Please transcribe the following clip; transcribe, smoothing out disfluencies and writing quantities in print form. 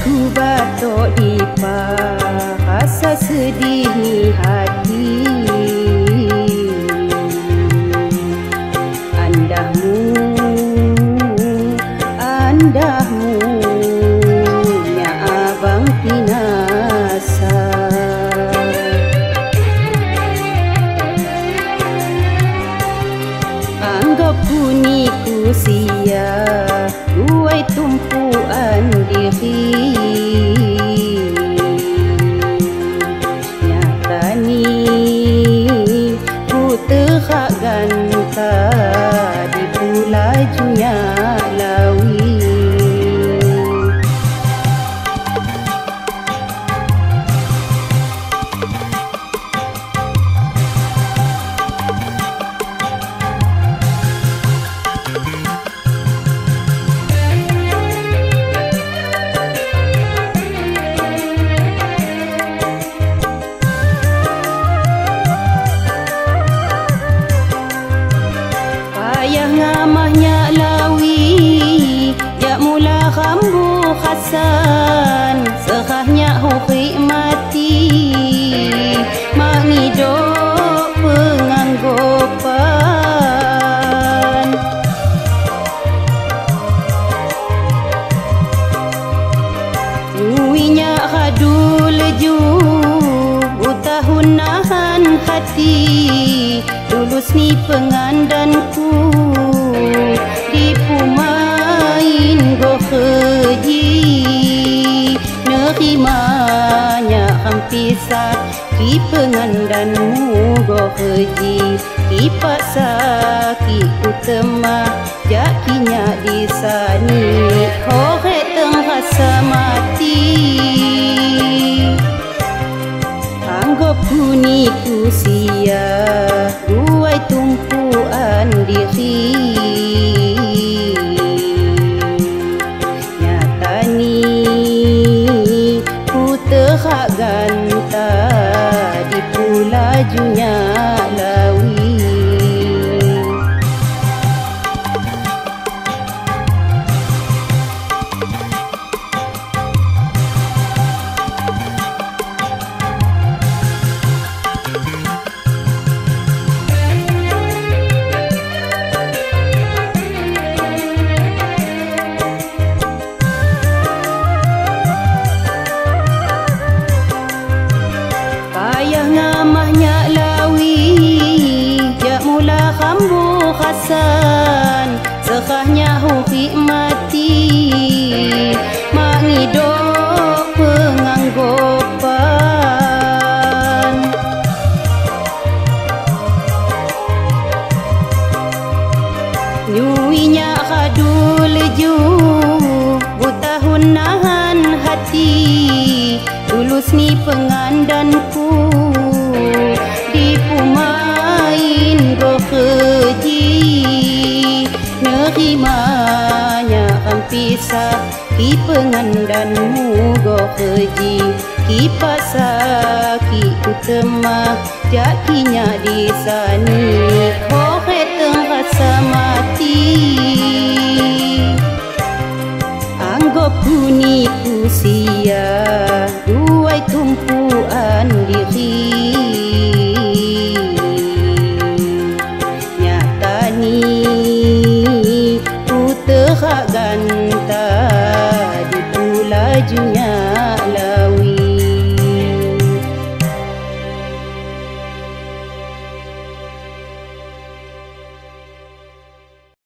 Ku batok di bahasa sedih ni hati. Andahmu nya abang pinasa. Anggap puniku sia uai tumpuan diri. Nyata ni ku terhak ganta di pulajunya lawi. Payah ngamahnya lawi, jak mula kambu khasan, sekahnya hukik mati, mangidok penganggopan. Uinya hadu leju, utahun nahan hati, tulus ni pengandanku di pumain go keji. Nerimanya hampisah ki pengandanmu go keji. Ki paksa ki ku temah jakinya di sani, hore tenghasa mati. Anggap puniku sia uai tumpuan diri. Nyata ni ku terhak ganta di pulajunya lawi. Payah ngamahnya lawi, jak mula kambu khasan, sekahnya hukik mati, mangidok penganggopan. Nyuinya hadu leju, butahun nahan hati, tulus ni pengandanku di pumain go keji. Nerimanya hampisah ki pengandanmu go keji. Ki paksa ki ku temah jakinya di sani, hore tenghasa mati. Anggap puniku sia uai tumpuan diri. Nyata ni ku terhak ganta di pulajunya